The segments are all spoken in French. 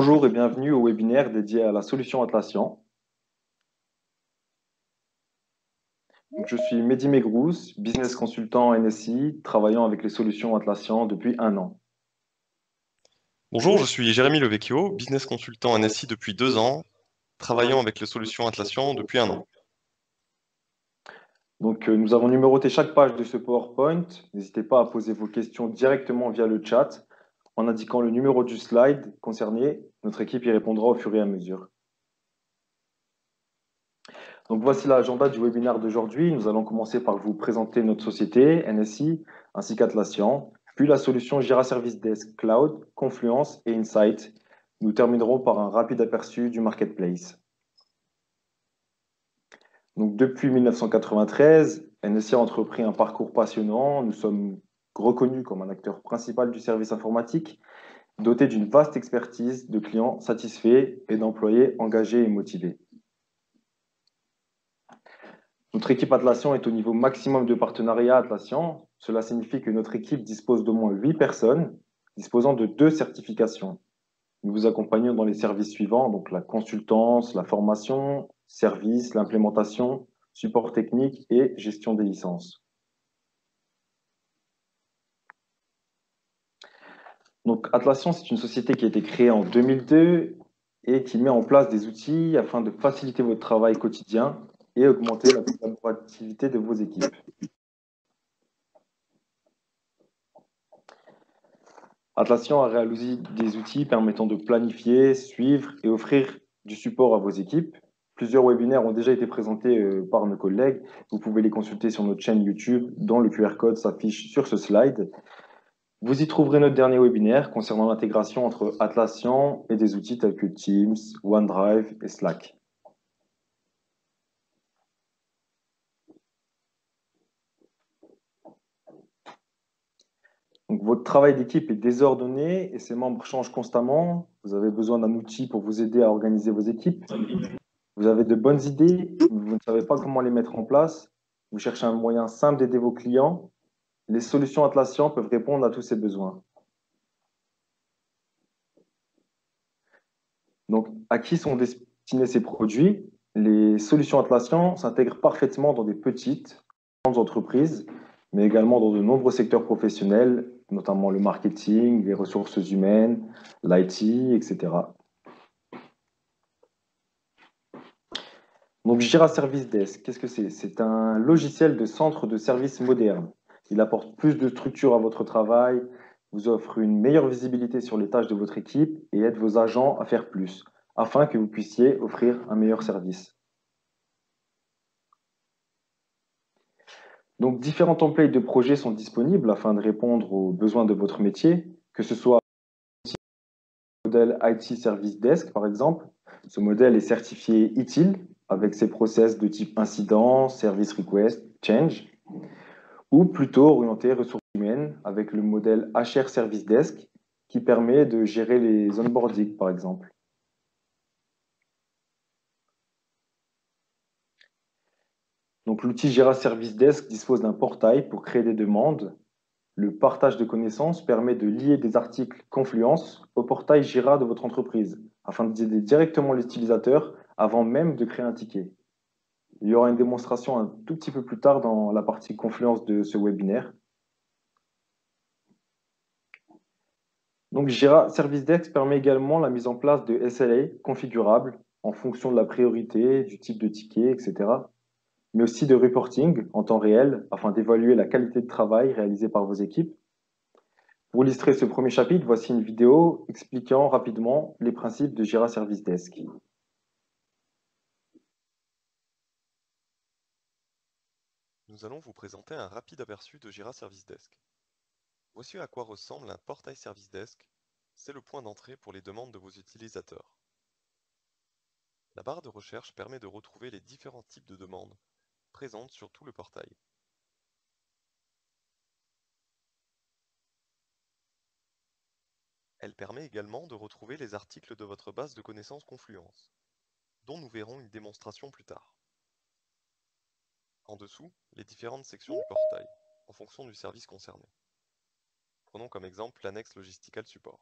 Bonjour et bienvenue au webinaire dédié à la solution Atlassian. Je suis Mehdi Megrous, business consultant NSI, travaillant avec les solutions Atlassian depuis un an. Bonjour, je suis Jérémy Levecchio, business consultant NSI depuis 2 ans, travaillant avec les solutions Atlassian depuis un an. Nous avons numéroté chaque page de ce PowerPoint. N'hésitez pas à poser vos questions directement via le chat en indiquant le numéro du slide concerné. Notre équipe y répondra au fur et à mesure. Donc voici l'agenda du webinaire d'aujourd'hui. Nous allons commencer par vous présenter notre société, NSI, ainsi qu'Atlassian, puis la solution Jira Service Desk Cloud, Confluence et Insight. Nous terminerons par un rapide aperçu du marketplace. Donc depuis 1993, NSI a entrepris un parcours passionnant. Nous sommes reconnus comme un acteur principal du service informatique, doté d'une vaste expertise de clients satisfaits et d'employés engagés et motivés. Notre équipe Atlassian est au niveau maximum de partenariat Atlassian. Cela signifie que notre équipe dispose d'au moins 8 personnes, disposant de 2 certifications. Nous vous accompagnons dans les services suivants, donc la consultance, la formation, service, l'implémentation, support technique et gestion des licences. Donc Atlassian, c'est une société qui a été créée en 2002 et qui met en place des outils afin de faciliter votre travail quotidien et augmenter la collaborativité de vos équipes. Atlassian a réalisé des outils permettant de planifier, suivre et offrir du support à vos équipes. Plusieurs webinaires ont déjà été présentés par nos collègues. Vous pouvez les consulter sur notre chaîne YouTube, dont le QR code s'affiche sur ce slide. Vous y trouverez notre dernier webinaire concernant l'intégration entre Atlassian et des outils tels que Teams, OneDrive et Slack. Donc, votre travail d'équipe est désordonné et ses membres changent constamment. Vous avez besoin d'un outil pour vous aider à organiser vos équipes. Vous avez de bonnes idées, mais vous ne savez pas comment les mettre en place. Vous cherchez un moyen simple d'aider vos clients. Les solutions Atlassian peuvent répondre à tous ces besoins. Donc, à qui sont destinés ces produits? Les solutions Atlassian s'intègrent parfaitement dans des petites, grandes entreprises, mais également dans de nombreux secteurs professionnels, notamment le marketing, les ressources humaines, l'IT, etc. Donc, Jira Service Desk, qu'est-ce que c'est? C'est un logiciel de centre de services moderne. Il apporte plus de structure à votre travail, vous offre une meilleure visibilité sur les tâches de votre équipe et aide vos agents à faire plus, afin que vous puissiez offrir un meilleur service. Donc, différents templates de projets sont disponibles afin de répondre aux besoins de votre métier, que ce soit le modèle IT Service Desk, par exemple. Ce modèle est certifié ITIL avec ses process de type incident, service request, change, ou plutôt orienté ressources humaines avec le modèle HR Service Desk qui permet de gérer les onboarding, par exemple. Donc, l'outil Jira Service Desk dispose d'un portail pour créer des demandes. Le partage de connaissances permet de lier des articles Confluence au portail Jira de votre entreprise afin d'aider directement l'utilisateur avant même de créer un ticket. Il y aura une démonstration un tout petit peu plus tard dans la partie Confluence de ce webinaire. Donc Jira Service Desk permet également la mise en place de SLA configurables en fonction de la priorité, du type de ticket, etc. Mais aussi de reporting en temps réel afin d'évaluer la qualité de travail réalisée par vos équipes. Pour illustrer ce premier chapitre, voici une vidéo expliquant rapidement les principes de Jira Service Desk. Nous allons vous présenter un rapide aperçu de Jira Service Desk. Voici à quoi ressemble un portail Service Desk. C'est le point d'entrée pour les demandes de vos utilisateurs. La barre de recherche permet de retrouver les différents types de demandes présentes sur tout le portail. Elle permet également de retrouver les articles de votre base de connaissances Confluence, dont nous verrons une démonstration plus tard. En dessous, les différentes sections du portail, en fonction du service concerné. Prenons comme exemple l'annexe Logistical Support.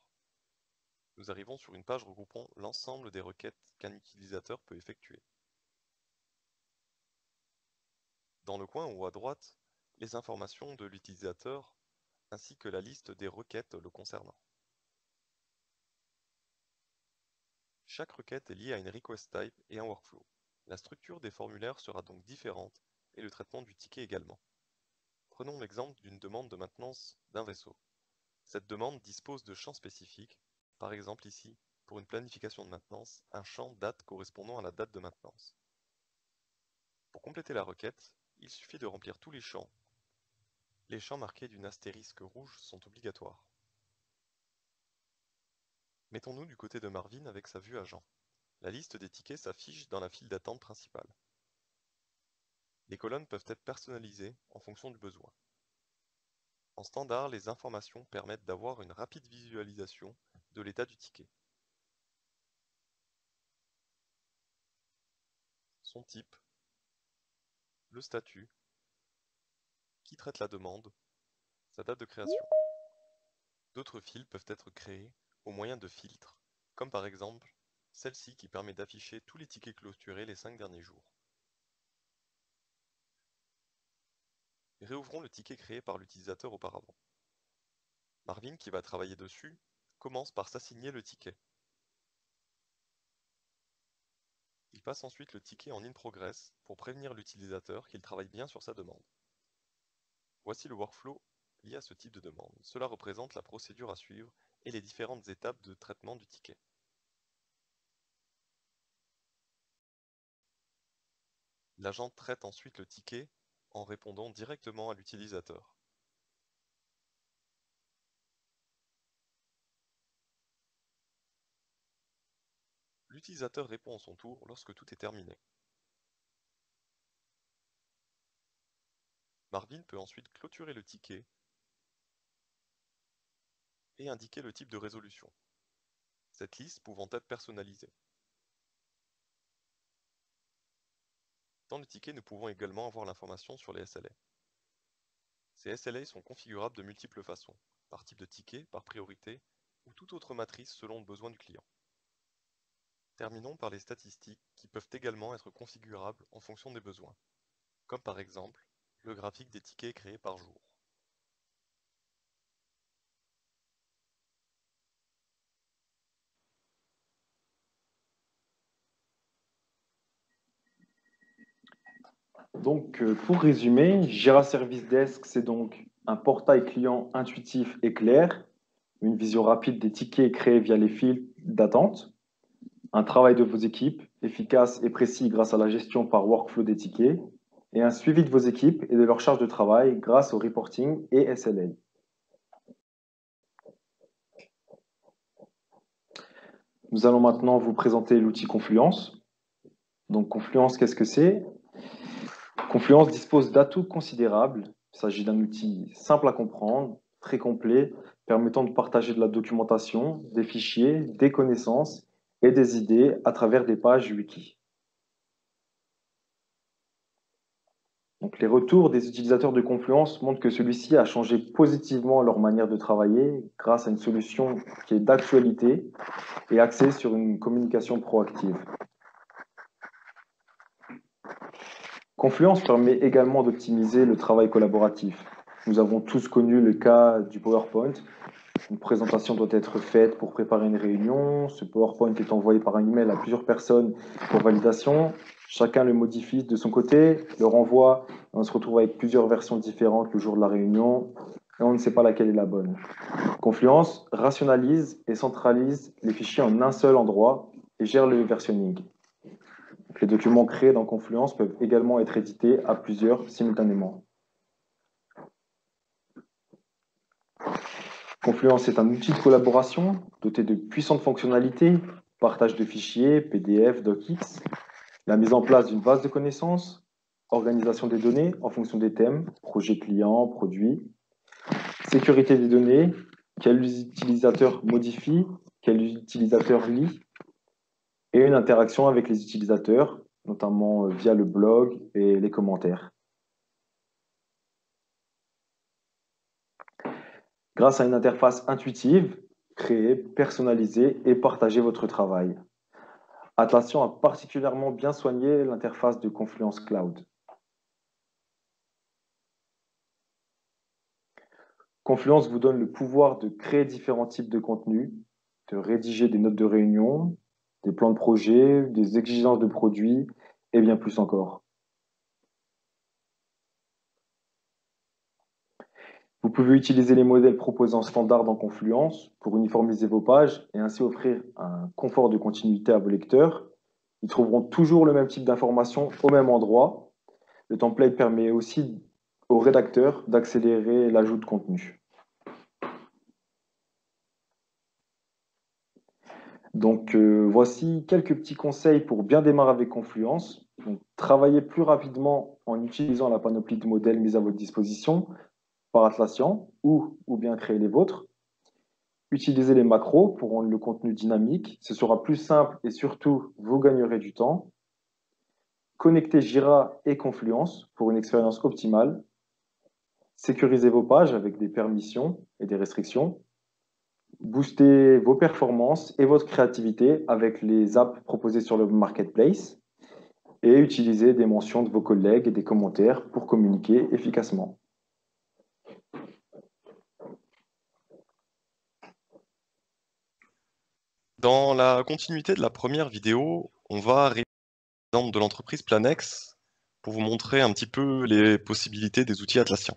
nous arrivons sur une page regroupant l'ensemble des requêtes qu'un utilisateur peut effectuer. Dans le coin en haut à droite, les informations de l'utilisateur ainsi que la liste des requêtes le concernant. Chaque requête est liée à une request type et un workflow. La structure des formulaires sera donc différente et le traitement du ticket également. Prenons l'exemple d'une demande de maintenance d'un vaisseau. Cette demande dispose de champs spécifiques, par exemple ici, pour une planification de maintenance, un champ date correspondant à la date de maintenance. Pour compléter la requête, il suffit de remplir tous les champs. Les champs marqués d'une astérisque rouge sont obligatoires. Mettons-nous du côté de Marvin avec sa vue agent. La liste des tickets s'affiche dans la file d'attente principale. Les colonnes peuvent être personnalisées en fonction du besoin. En standard, les informations permettent d'avoir une rapide visualisation de l'état du ticket. Son type, le statut, qui traite la demande, sa date de création. D'autres files peuvent être créées au moyen de filtres, comme par exemple celle-ci qui permet d'afficher tous les tickets clôturés les 5 derniers jours. Réouvrons le ticket créé par l'utilisateur auparavant. Marvin, qui va travailler dessus, commence par s'assigner le ticket. Il passe ensuite le ticket en in progress pour prévenir l'utilisateur qu'il travaille bien sur sa demande. Voici le workflow lié à ce type de demande. Cela représente la procédure à suivre et les différentes étapes de traitement du ticket. L'agent traite ensuite le ticket en répondant directement à l'utilisateur. L'utilisateur répond à son tour lorsque tout est terminé. Marvin peut ensuite clôturer le ticket et indiquer le type de résolution, cette liste pouvant être personnalisée. Dans le ticket, nous pouvons également avoir l'information sur les SLA. Ces SLA sont configurables de multiples façons, par type de ticket, par priorité, ou toute autre matrice selon le besoin du client. Terminons par les statistiques qui peuvent également être configurables en fonction des besoins, comme par exemple le graphique des tickets créés par jour. Donc, pour résumer, Jira Service Desk, c'est donc un portail client intuitif et clair, une vision rapide des tickets créés via les files d'attente, un travail de vos équipes efficace et précis grâce à la gestion par workflow des tickets, et un suivi de vos équipes et de leur charge de travail grâce au reporting et SLA. Nous allons maintenant vous présenter l'outil Confluence. Donc, Confluence, qu'est-ce que c'est? Confluence dispose d'atouts considérables. Il s'agit d'un outil simple à comprendre, très complet, permettant de partager de la documentation, des fichiers, des connaissances et des idées à travers des pages wiki. Donc, les retours des utilisateurs de Confluence montrent que celui-ci a changé positivement leur manière de travailler grâce à une solution qui est d'actualité et axée sur une communication proactive. Confluence permet également d'optimiser le travail collaboratif. Nous avons tous connu le cas du PowerPoint. Une présentation doit être faite pour préparer une réunion. Ce PowerPoint est envoyé par un email à plusieurs personnes pour validation. Chacun le modifie de son côté, le renvoie. On se retrouve avec plusieurs versions différentes le jour de la réunion et on ne sait pas laquelle est la bonne. Confluence rationalise et centralise les fichiers en un seul endroit et gère le versionning. Les documents créés dans Confluence peuvent également être édités à plusieurs simultanément. Confluence est un outil de collaboration doté de puissantes fonctionnalités, partage de fichiers, PDF, DocX, la mise en place d'une base de connaissances, organisation des données en fonction des thèmes, projet client, produit, sécurité des données, quel utilisateur modifie, quel utilisateur lit, et une interaction avec les utilisateurs, notamment via le blog et les commentaires. Grâce à une interface intuitive, créer, personnaliser et partager votre travail. Atlassian a particulièrement bien soigné l'interface de Confluence Cloud. Confluence vous donne le pouvoir de créer différents types de contenus, de rédiger des notes de réunion, des plans de projet, des exigences de produits et bien plus encore. Vous pouvez utiliser les modèles proposés en standard dans Confluence pour uniformiser vos pages et ainsi offrir un confort de continuité à vos lecteurs. Ils trouveront toujours le même type d'informations au même endroit. Le template permet aussi aux rédacteurs d'accélérer l'ajout de contenu. Donc, voici quelques petits conseils pour bien démarrer avec Confluence. Donc, travaillez plus rapidement en utilisant la panoplie de modèles mis à votre disposition par Atlassian ou bien créer les vôtres. Utilisez les macros pour rendre le contenu dynamique. Ce sera plus simple et surtout, vous gagnerez du temps. Connectez Jira et Confluence pour une expérience optimale. Sécurisez vos pages avec des permissions et des restrictions. Boostez vos performances et votre créativité avec les apps proposées sur le marketplace. Et utilisez des mentions de vos collègues et des commentaires pour communiquer efficacement. Dans la continuité de la première vidéo, on va arriver à l'exemple de l'entreprise Planex pour vous montrer un petit peu les possibilités des outils Atlassian.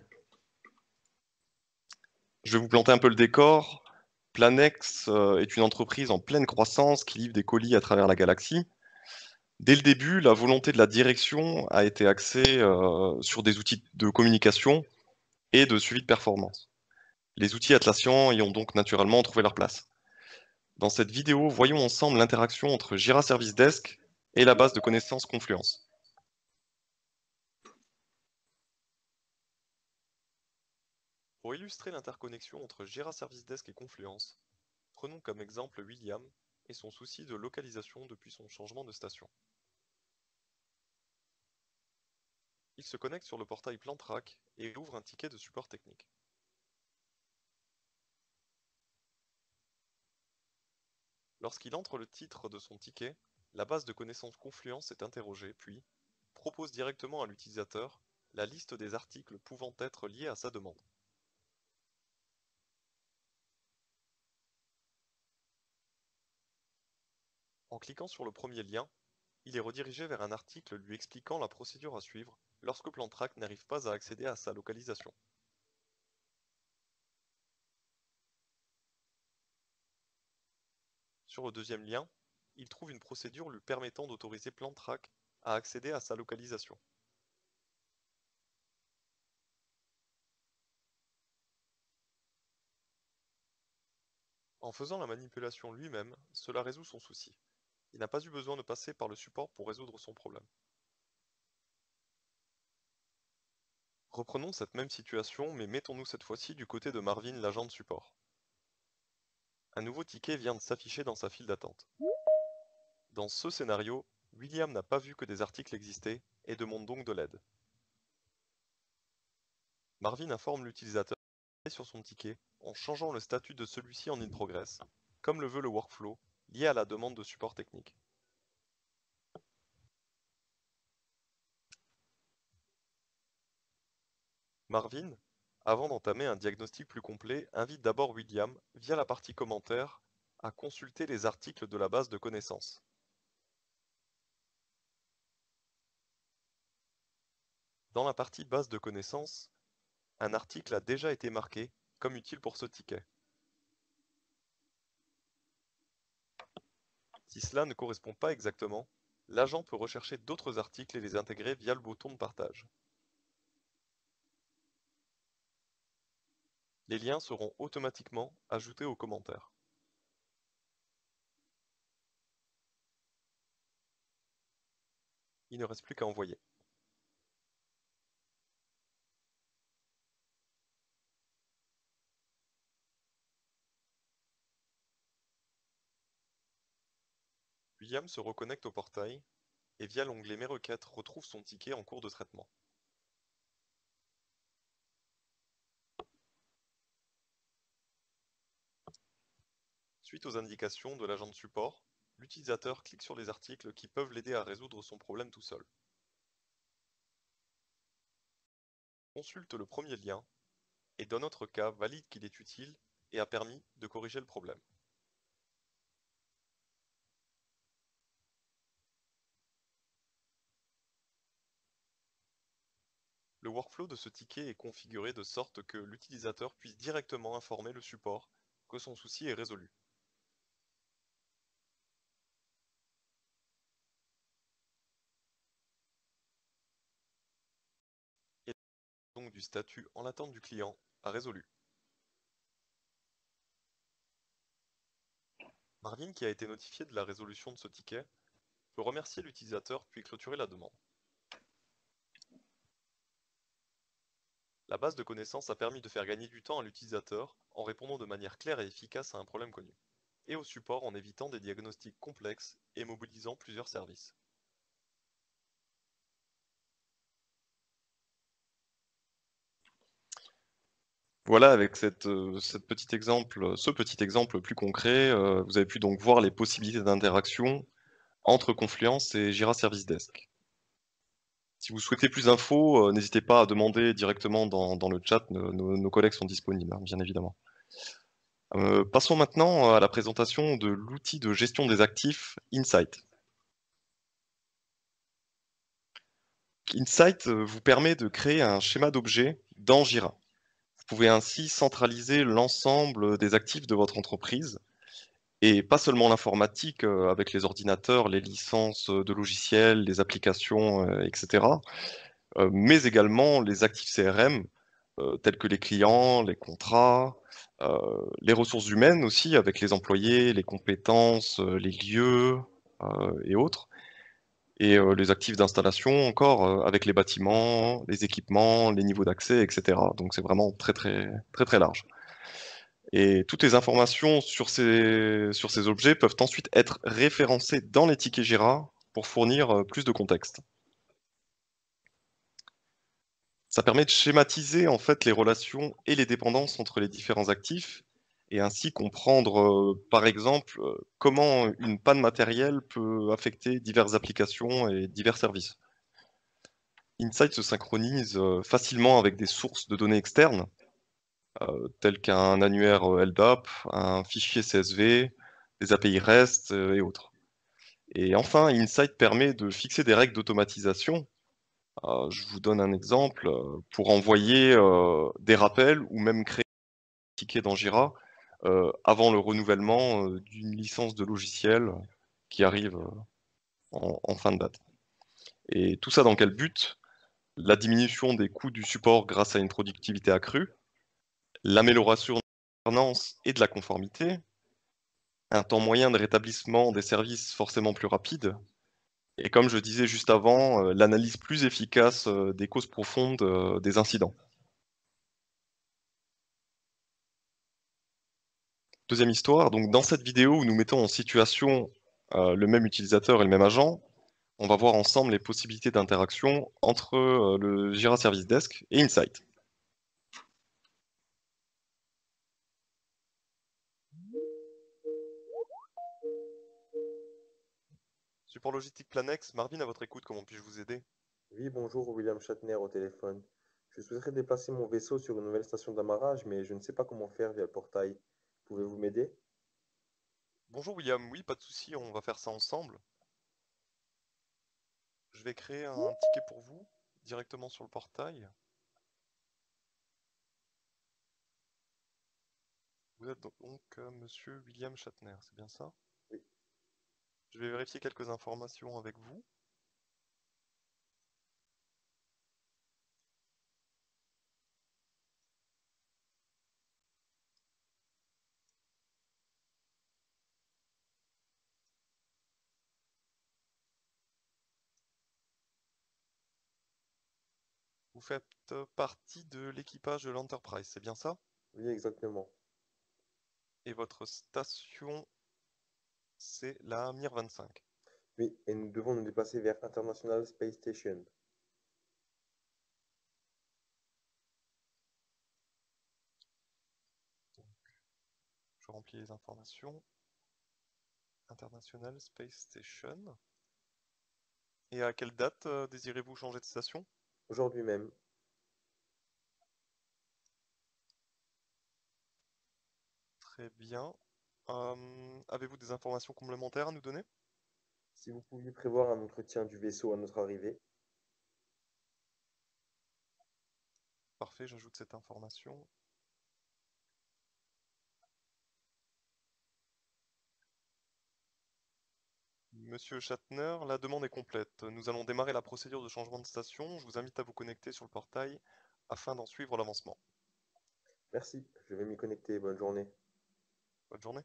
Je vais vous planter un peu le décor. Planex est une entreprise en pleine croissance qui livre des colis à travers la galaxie. Dès le début, la volonté de la direction a été axée sur des outils de communication et de suivi de performance. Les outils Atlassian y ont donc naturellement trouvé leur place. Dans cette vidéo, voyons ensemble l'interaction entre Jira Service Desk et la base de connaissances Confluence. Pour illustrer l'interconnexion entre Jira Service Desk et Confluence, prenons comme exemple William et son souci de localisation depuis son changement de station. Il se connecte sur le portail PlanTrack et ouvre un ticket de support technique. Lorsqu'il entre le titre de son ticket, la base de connaissances Confluence est interrogée, puis propose directement à l'utilisateur la liste des articles pouvant être liés à sa demande. En cliquant sur le premier lien, il est redirigé vers un article lui expliquant la procédure à suivre lorsque PlanTrack n'arrive pas à accéder à sa localisation. Sur le deuxième lien, il trouve une procédure lui permettant d'autoriser PlanTrack à accéder à sa localisation. En faisant la manipulation lui-même, cela résout son souci. Il n'a pas eu besoin de passer par le support pour résoudre son problème. Reprenons cette même situation, mais mettons-nous cette fois-ci du côté de Marvin, l'agent de support. Un nouveau ticket vient de s'afficher dans sa file d'attente. Dans ce scénario, William n'a pas vu que des articles existaient et demande donc de l'aide. Marvin informe l'utilisateur sur son ticket en changeant le statut de celui-ci en In Progress, comme le veut le workflow lié à la demande de support technique. Marvin, avant d'entamer un diagnostic plus complet, invite d'abord William, via la partie commentaires, à consulter les articles de la base de connaissances. Dans la partie base de connaissances, un article a déjà été marqué comme utile pour ce ticket. Si cela ne correspond pas exactement, l'agent peut rechercher d'autres articles et les intégrer via le bouton de partage. Les liens seront automatiquement ajoutés aux commentaires. Il ne reste plus qu'à envoyer. William se reconnecte au portail et via l'onglet Mes requêtes retrouve son ticket en cours de traitement. Suite aux indications de l'agent de support, l'utilisateur clique sur les articles qui peuvent l'aider à résoudre son problème tout seul. Consulte le premier lien et dans notre cas valide qu'il est utile et a permis de corriger le problème. Le workflow de ce ticket est configuré de sorte que l'utilisateur puisse directement informer le support que son souci est résolu. Et donc du statut en attente du client à résolu. Marvin, qui a été notifié de la résolution de ce ticket, peut remercier l'utilisateur puis clôturer la demande. La base de connaissances a permis de faire gagner du temps à l'utilisateur en répondant de manière claire et efficace à un problème connu, et au support en évitant des diagnostics complexes et mobilisant plusieurs services. Voilà, avec ce petit exemple plus concret, vous avez pu donc voir les possibilités d'interaction entre Confluence et Jira Service Desk. Si vous souhaitez plus d'infos, n'hésitez pas à demander directement dans le chat, nos collègues sont disponibles, hein, bien évidemment. Passons maintenant à la présentation de l'outil de gestion des actifs Insight. Insight vous permet de créer un schéma d'objets dans Jira. Vous pouvez ainsi centraliser l'ensemble des actifs de votre entreprise et pas seulement l'informatique avec les ordinateurs, les licences de logiciels, les applications, etc., mais également les actifs CRM tels que les clients, les contrats, les ressources humaines aussi avec les employés, les compétences, les lieux et autres. Et les actifs d'installation encore avec les bâtiments, les équipements, les niveaux d'accès, etc. Donc c'est vraiment très très large. Et toutes les informations sur ces objets peuvent ensuite être référencées dans les tickets Jira pour fournir plus de contexte. Ça permet de schématiser en fait les relations et les dépendances entre les différents actifs et ainsi comprendre, par exemple, comment une panne matérielle peut affecter diverses applications et divers services. Insight se synchronise facilement avec des sources de données externes, telles qu'un annuaire LDAP, un fichier CSV, des API REST et autres. Et enfin, Insight permet de fixer des règles d'automatisation. Je vous donne un exemple pour envoyer des rappels ou même créer un ticket dans Jira avant le renouvellement d'une licence de logiciel qui arrive en fin de date. Et tout ça dans quel but? La diminution des coûts du support grâce à une productivité accrue, l'amélioration de la gouvernance et de la conformité, un temps moyen de rétablissement des services forcément plus rapide, et comme je disais juste avant, l'analyse plus efficace des causes profondes des incidents. Deuxième histoire, donc dans cette vidéo où nous mettons en situation le même utilisateur et le même agent, on va voir ensemble les possibilités d'interaction entre le Jira Service Desk et Insight. Support logistique Planex, Marvin à votre écoute, comment puis-je vous aider? Oui, bonjour, William Shatner au téléphone. Je souhaiterais déplacer mon vaisseau sur une nouvelle station d'amarrage, mais je ne sais pas comment faire via le portail. Pouvez-vous m'aider? Bonjour William, oui, pas de souci, on va faire ça ensemble. Je vais créer un ticket pour vous, directement sur le portail. Vous êtes donc monsieur William Shatner, c'est bien ça? Oui. Je vais vérifier quelques informations avec vous. Vous faites partie de l'équipage de l'Enterprise, c'est bien ça? Oui, exactement. Et votre station, c'est la Mir 25. Oui, et nous devons nous déplacer vers International Space Station. Je remplis les informations. International Space Station. Et à quelle date désirez-vous changer de station? Aujourd'hui même. Très bien. Avez-vous des informations complémentaires à nous donner? Si vous pouviez prévoir un entretien du vaisseau à notre arrivée. Parfait, j'ajoute cette information. Monsieur Shatner, la demande est complète. Nous allons démarrer la procédure de changement de station. Je vous invite à vous connecter sur le portail afin d'en suivre l'avancement. Merci, je vais m'y connecter. Bonne journée. Bonne journée.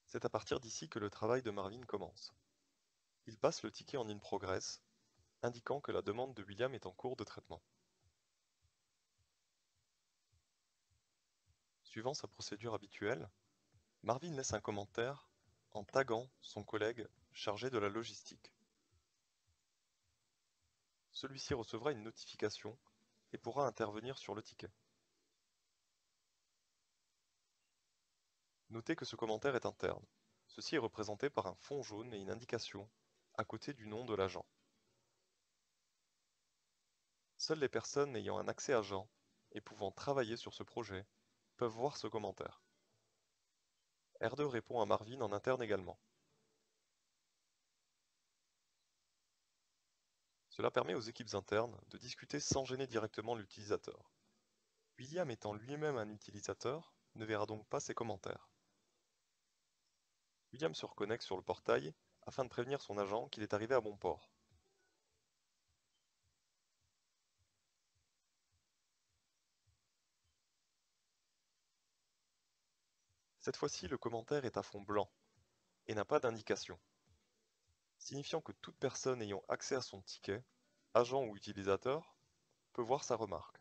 C'est à partir d'ici que le travail de Marvin commence. Il passe le ticket en in progress, indiquant que la demande de William est en cours de traitement. Suivant sa procédure habituelle, Marvin laisse un commentaire en taguant son collègue chargé de la logistique. Celui-ci recevra une notification et pourra intervenir sur le ticket. Notez que ce commentaire est interne. Ceci est représenté par un fond jaune et une indication à côté du nom de l'agent. Seules les personnes ayant un accès agent et pouvant travailler sur ce projet peuvent voir ce commentaire. R2 répond à Marvin en interne également. Cela permet aux équipes internes de discuter sans gêner directement l'utilisateur. William étant lui-même un utilisateur, ne verra donc pas ces commentaires. William se reconnecte sur le portail afin de prévenir son agent qu'il est arrivé à bon port. Cette fois-ci, le commentaire est à fond blanc et n'a pas d'indication, signifiant que toute personne ayant accès à son ticket, agent ou utilisateur, peut voir sa remarque.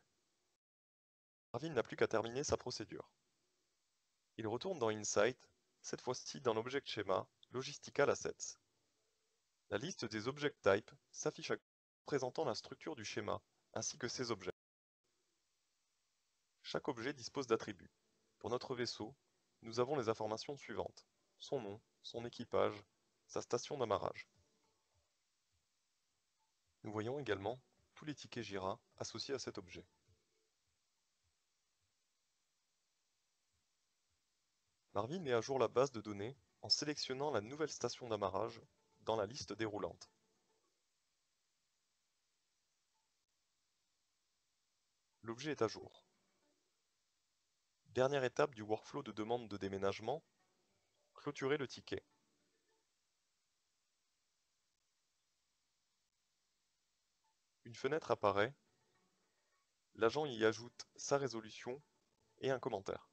Marvin n'a plus qu'à terminer sa procédure. Il retourne dans Insight, cette fois-ci dans l'object schéma Logistical Assets. La liste des object types s'affiche à gauche, présentant la structure du schéma ainsi que ses objets. Chaque objet dispose d'attributs. Pour notre vaisseau, nous avons les informations suivantes: son nom, son équipage, sa station d'amarrage. Nous voyons également tous les tickets Jira associés à cet objet. Marvin met à jour la base de données en sélectionnant la nouvelle station d'amarrage dans la liste déroulante. L'objet est à jour. Dernière étape du workflow de demande de déménagement, clôturer le ticket. Une fenêtre apparaît, l'agent y ajoute sa résolution et un commentaire.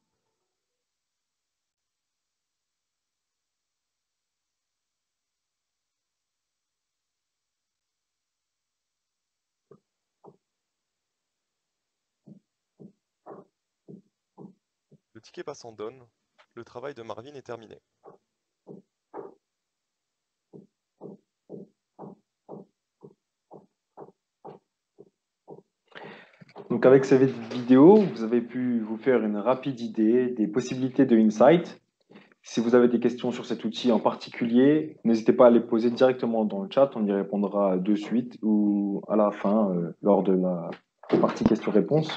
Le ticket passe en done, le travail de Marvin est terminé. Donc avec cette vidéo, vous avez pu vous faire une rapide idée des possibilités de Insight. Si vous avez des questions sur cet outil en particulier, n'hésitez pas à les poser directement dans le chat, on y répondra de suite ou à la fin lors de la partie questions-réponses.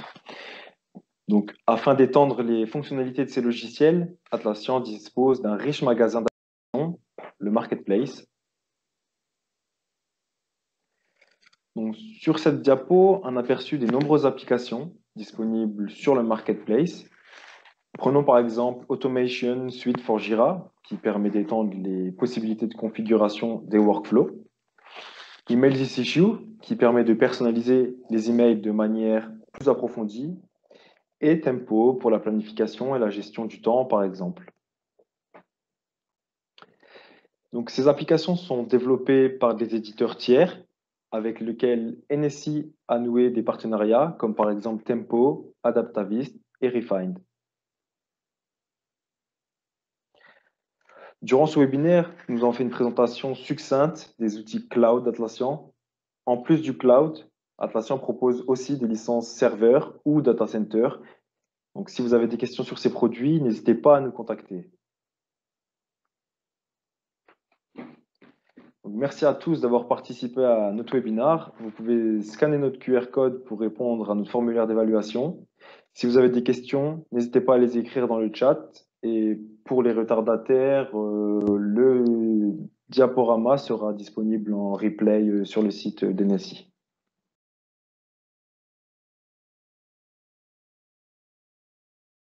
Donc, afin d'étendre les fonctionnalités de ces logiciels, Atlassian dispose d'un riche magasin d'applications, le Marketplace. Donc, sur cette diapo, un aperçu des nombreuses applications disponibles sur le Marketplace. Prenons par exemple Automation Suite for Jira, qui permet d'étendre les possibilités de configuration des workflows. Email This Issue, qui permet de personnaliser les emails de manière plus approfondie. Et Tempo pour la planification et la gestion du temps, par exemple. Donc, ces applications sont développées par des éditeurs tiers avec lesquels NSI a noué des partenariats, comme par exemple Tempo, Adaptavist et Refined. Durant ce webinaire, nous avons fait une présentation succincte des outils cloud d'Atlassian. En plus du cloud, Atlassian propose aussi des licences serveurs ou data center. Donc, si vous avez des questions sur ces produits, n'hésitez pas à nous contacter. Donc, merci à tous d'avoir participé à notre webinaire. Vous pouvez scanner notre QR code pour répondre à notre formulaire d'évaluation. Si vous avez des questions, n'hésitez pas à les écrire dans le chat. Et pour les retardataires, le diaporama sera disponible en replay sur le site d'NSI.